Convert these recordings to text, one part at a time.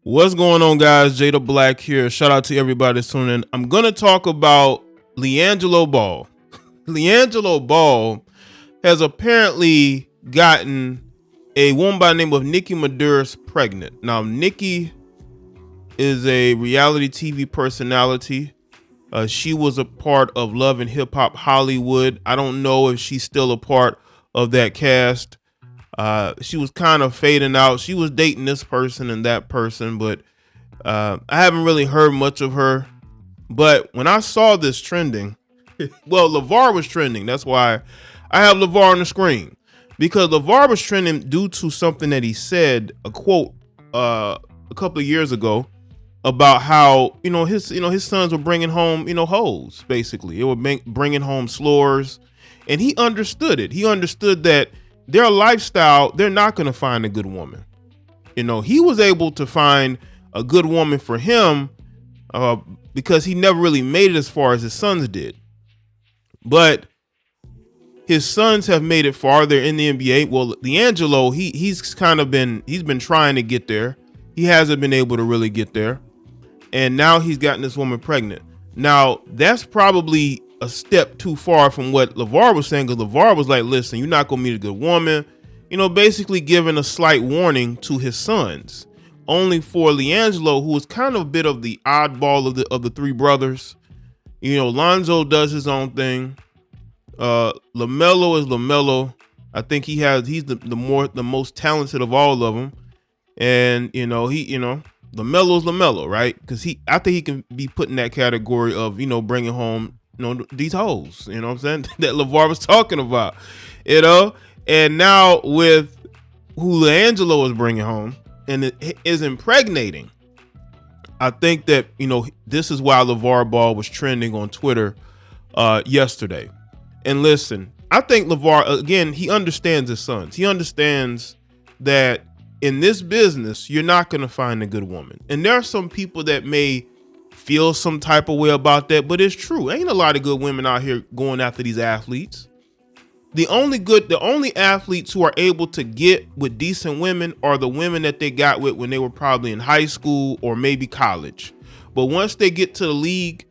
What's going on, guys? Jada Black here. Shout out to everybody that's tuning in. I'm going to talk about LiAngelo Ball. LiAngelo Ball has apparently gotten a woman by the name of Nikki Muddarris pregnant. Now, Nikki is a reality TV personality. She was a part of Love and Hip Hop Hollywood. I don't know if she's still a part of that cast. She was kind of fading out. She was dating this person and that person, but I haven't really heard much of her. But when I saw this trending, well, Lavar was trending. That's why I have Lavar on the screen, because Lavar was trending due to something that he said, a quote, a couple of years ago, about how his sons were bringing home hoes. Basically, it were bringing home slurs, and he understood it. He understood that their lifestyle, they're not going to find a good woman. He was able to find a good woman for him because he never really made it as far as his sons did. But his sons have made it farther in the NBA. Well, LiAngelo, he's been trying to get there. He hasn't been able to really get there. And now he's gotten this woman pregnant. Now, that's probably a step too far from what Lavar was saying, because Lavar was like, listen, you're not gonna meet a good woman, basically giving a slight warning to his sons. Only for LiAngelo, who was kind of a bit of the oddball of the three brothers. Lonzo does his own thing. LaMelo is LaMelo. I think he's the most talented of all of them. And LaMelo's LaMelo, right? Because I think he can be put in that category of bringing home these hoes, what I'm saying, that Lavar was talking about, and now with who LiAngelo is bringing home and it is impregnating. I think that this is why Lavar Ball was trending on Twitter yesterday. And listen, I think Lavar, again, he understands his sons. He understands that in this business, you're not going to find a good woman. And there are some people that may feel some type of way about that, but it's true. Ain't a lot of good women out here going after these athletes. The only athletes who are able to get with decent women are the women that they got with when they were probably in high school or maybe college. But once they get to the league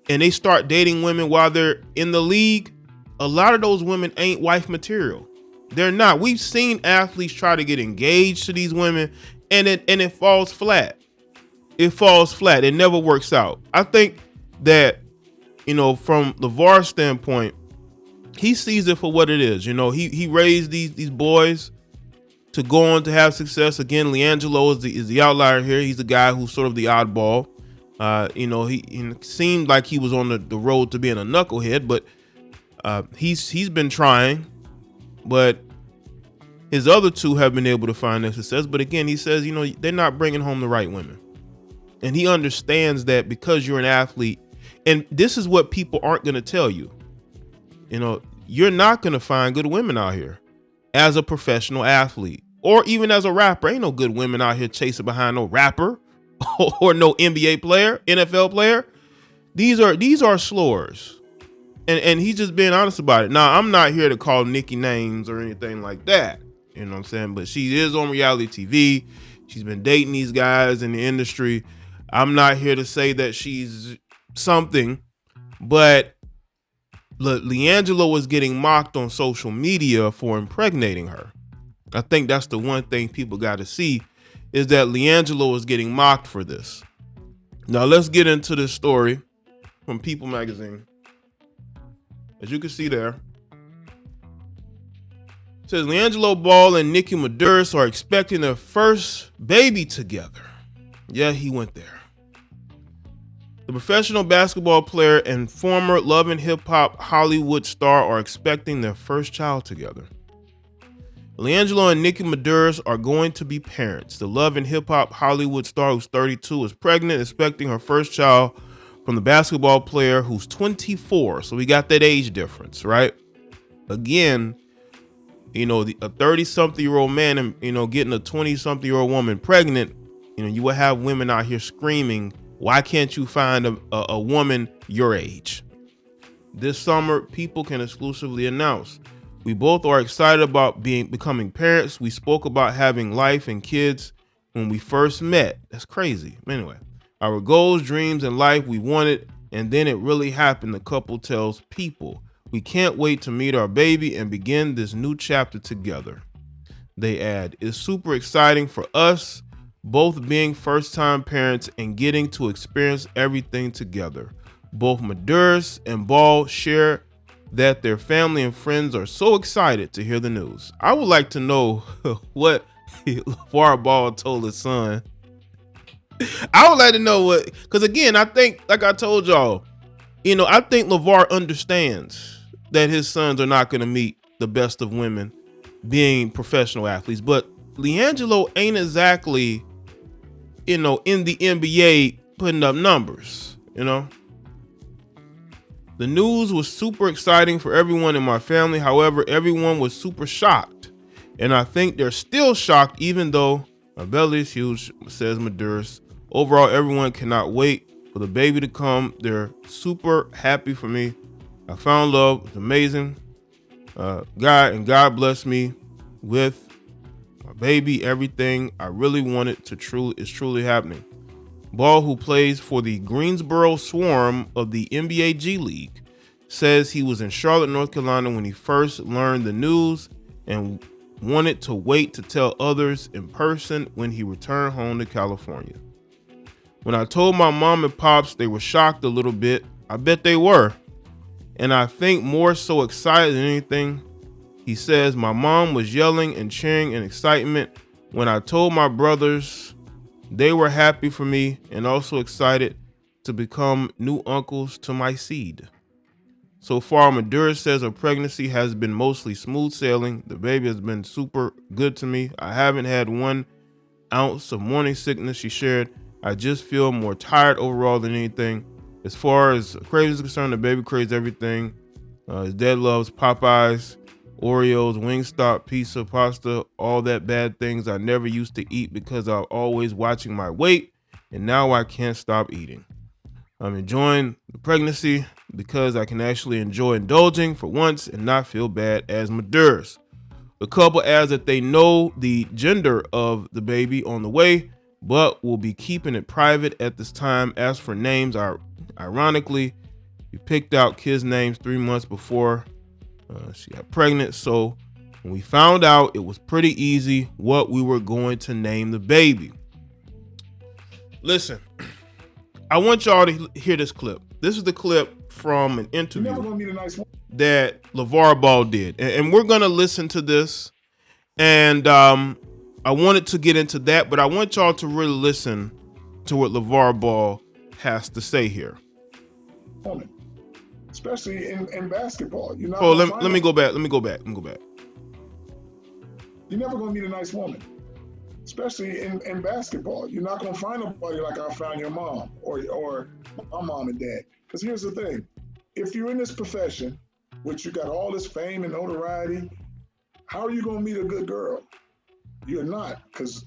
and they start dating women while they're in the league, a lot of those women ain't wife material. They're not. We've seen athletes try to get engaged to these women and it falls flat. It falls flat. It never works out. I think that, from Lavar's standpoint, he sees it for what it is. He raised these boys to go on to have success. Again, LiAngelo is the outlier here. He's the guy who's sort of the oddball. He seemed like he was on the road to being a knucklehead, but he's been trying. But his other two have been able to find their success. But again, he says, they're not bringing home the right women. And he understands that because you're an athlete, and this is what people aren't going to tell you. You're not going to find good women out here as a professional athlete or even as a rapper. Ain't no good women out here chasing behind no rapper or no NBA player, NFL player. These are slurs. And he's just being honest about it. Now, I'm not here to call Nikki names or anything like that. You know what I'm saying? But she is on reality TV. She's been dating these guys in the industry. I'm not here to say that she's something, but LiAngelo was getting mocked on social media for impregnating her. I think that's the one thing people got to see, is that LiAngelo is getting mocked for this. Now, let's get into this story from People Magazine. As you can see there, it says LiAngelo Ball and Nikki Muddarris are expecting their first baby together. Yeah, he went there. The professional basketball player and former Love and Hip Hop Hollywood star are expecting their first child together. LiAngelo and Nikki Muddarris are going to be parents. The Love and Hip Hop Hollywood star, who's 32, is pregnant, expecting her first child from the basketball player who's 24. So we got that age difference, right? Again, a 30-something-year-old man and, getting a 20-something-year-old woman pregnant, you will have women out here screaming, why can't you find a woman your age? This summer, People can exclusively announce, we both are excited about becoming parents. We spoke about having life and kids when we first met. That's crazy. Anyway, our goals, dreams, and life we wanted, and then it really happened. The couple tells People. We can't wait to meet our baby and begin this new chapter together. They add, it's super exciting for us, both being first-time parents and getting to experience everything together. Both Muddarris and Ball share that their family and friends are so excited to hear the news. I would like to know what Lavar Ball told his son. I would like to know what, because again, I think, like I told y'all, I think Lavar understands that his sons are not going to meet the best of women being professional athletes, but LiAngelo ain't exactly, in the NBA putting up numbers, The news was super exciting for everyone in my family. However, everyone was super shocked, and I think they're still shocked, even though my belly is huge, says Muddarris. Overall, everyone cannot wait for the baby to come. They're super happy for me. I found love. It's amazing. God blessed me with my baby. Everything I really wanted is truly happening. Ball, who plays for the Greensboro Swarm of the NBA G League, says he was in Charlotte, North Carolina when he first learned the news and wanted to wait to tell others in person when he returned home to California. When I told my mom and pops, they were shocked a little bit. I bet they were. And I think more so excited than anything. He says, my mom was yelling and cheering in excitement. When I told my brothers, they were happy for me and also excited to become new uncles to my seed. So far, Muddarris says her pregnancy has been mostly smooth sailing. The baby has been super good to me. I haven't had 1 ounce of morning sickness, she shared. I just feel more tired overall than anything. As far as cravings is concerned, the baby craves everything. His dad loves Popeyes, Oreos, Wingstop, pizza, pasta, all that bad things I never used to eat because I'm always watching my weight, and now I can't stop eating. I'm enjoying the pregnancy because I can actually enjoy indulging for once and not feel bad as Muddarris. The couple adds that they know the gender of the baby on the way, but will be keeping it private at this time. As for names, ironically, we picked out kids' names 3 months before she got pregnant. So when we found out, it was pretty easy what we were going to name the baby. Listen, I want y'all to hear this clip. This is the clip from an interview that Lavar Ball did. And we're going to listen to this. And I wanted to get into that, but I want y'all to really listen to what Lavar Ball has to say here. Especially in basketball. Let me go back. You're never going to meet a nice woman. Especially in basketball. You're not going to find nobody like I found your mom or my mom and dad. Because here's the thing. If you're in this profession, which you got all this fame and notoriety, how are you going to meet a good girl? You're not, because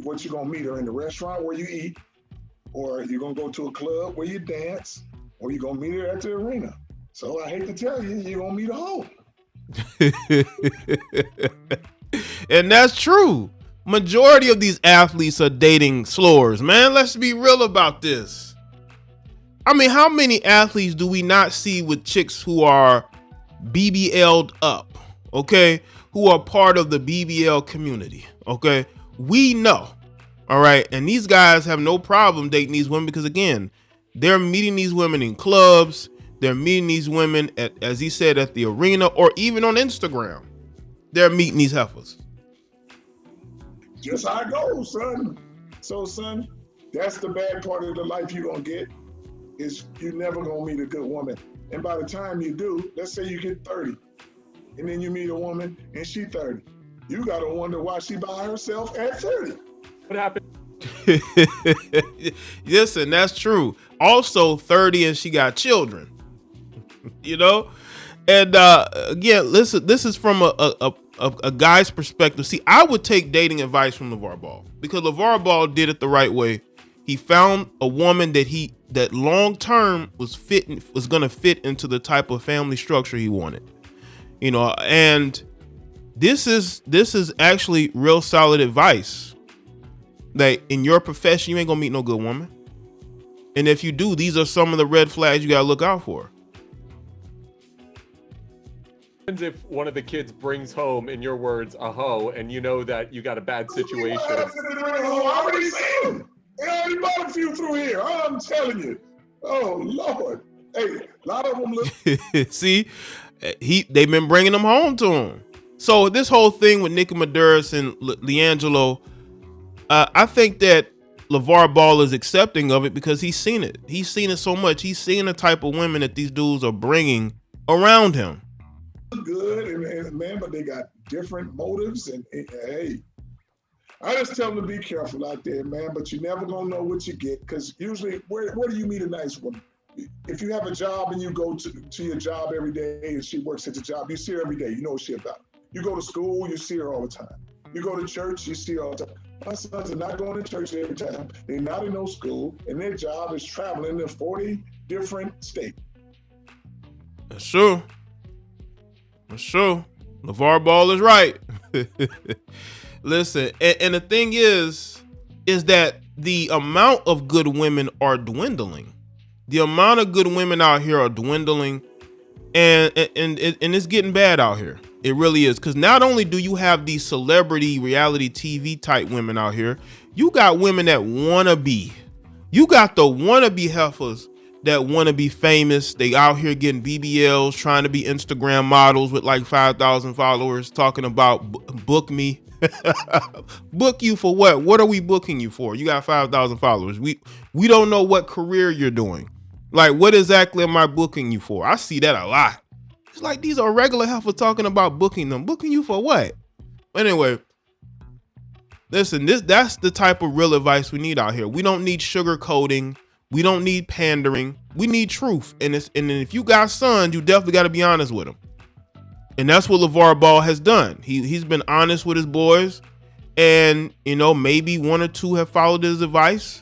what you're going to meet her in the restaurant where you eat, or you're going to go to a club where you dance, or you're going to meet her at the arena. So I hate to tell you, you're going to meet a hoe. And that's true. Majority of these athletes are dating slores, man. Let's be real about this. I mean, how many athletes do we not see with chicks who are BBL'd up, okay? Who are part of the BBL community, okay? We know, all right? And these guys have no problem dating these women because, again, they're meeting these women in clubs. They're meeting these women, as he said, at the arena or even on Instagram. They're meeting these heifers. Just how it goes, son. So, son, that's the bad part of the life you're going to get is you're never going to meet a good woman. And by the time you do, let's say you get 30, and then you meet a woman and she 30. You got to wonder why she by herself at 30. What happened? Listen, that's true. Also 30 and she got children, And again, listen, this is from a guy's perspective. See, I would take dating advice from Lavar Ball because Lavar Ball did it the right way. He found a woman that long term was going to fit into the type of family structure he wanted. And this is actually real solid advice. Like in your profession, you ain't gonna meet no good woman. And if you do, these are some of the red flags you gotta look out for. If one of the kids brings home, in your words, a hoe, and you know that you got a bad situation. I already seen them. They already bought a few through here. I'm telling you. Oh Lord. Hey, a lot of them look. See, they've been bringing them home to him. So this whole thing with Nikki Muddarris and LiAngelo, I think that LaVar Ball is accepting of it because he's seen it. He's seen it so much. He's seen the type of women that these dudes are bringing around him. Good and man, but they got different motives and hey, I just tell them to be careful out there, man. But you never gonna know what you get because usually, where do you meet a nice woman? If you have a job and you go to your job every day and she works at the job, you see her every day. You know what she's about. You go to school, you see her all the time. You go to church, you see her all the time. My sons are not going to church every time. They're not in no school, and their job is traveling to 40 different states. That's true. That's true. LaVar Ball is right. Listen, and the thing is that the amount of good women are dwindling. The amount of good women out here are dwindling, and it's getting bad out here. It really is, because not only do you have these celebrity reality TV type women out here, you got women that wanna be. You got the wannabe heifers that want to be famous. They out here getting BBLs, trying to be Instagram models with like 5,000 followers, talking about book me. Book you for what? What are we booking you for? You got 5,000 followers. We don't know what career you're doing. Like, what exactly am I booking you for? I see that a lot. It's like these are regular heifers talking about booking them. Booking you for what? Anyway, listen, that's the type of real advice we need out here. We don't need sugarcoating. We don't need pandering. We need truth. And if you got sons, you definitely got to be honest with them. And that's what LaVar Ball has done. He's been honest with his boys, and maybe one or two have followed his advice.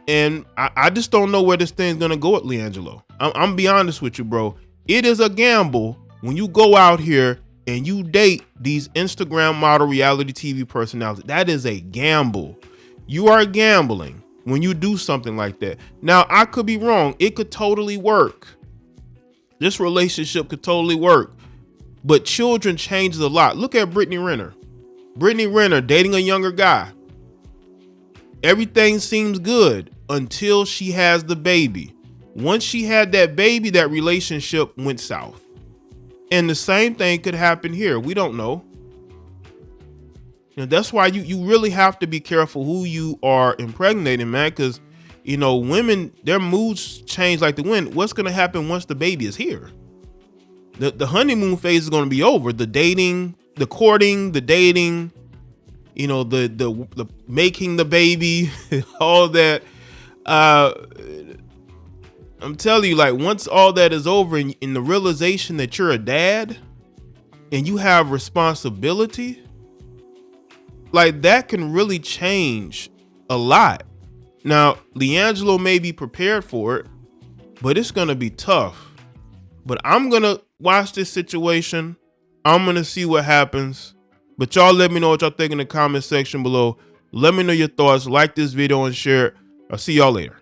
And I just don't know where this thing's gonna go at LiAngelo. I'm gonna be honest with you, bro. It is a gamble when you go out here and you date these Instagram model reality TV personalities. That is a gamble. You are gambling when you do something like that. Now, I could be wrong. It could totally work. This relationship could totally work. But children changes a lot. Look at Brittany Renner. Brittany Renner dating a younger guy. Everything seems good until she has the baby. Once she had that baby, that relationship went south. And the same thing could happen here. We don't know. That's why you really have to be careful who you are impregnating, man, because women, their moods change like the wind. What's going to happen once the baby is here? The honeymoon phase is going to be over. The dating, the courting, the dating, the making the baby, all that. I'm telling you, like, once all that is over and in the realization that you're a dad and you have responsibility, like, that can really change a lot. Now, LiAngelo may be prepared for it, but it's going to be tough. But I'm going to watch this situation. I'm going to see what happens. But y'all let me know what y'all think in the comment section below. Let me know your thoughts. Like this video and share it. I'll see y'all later.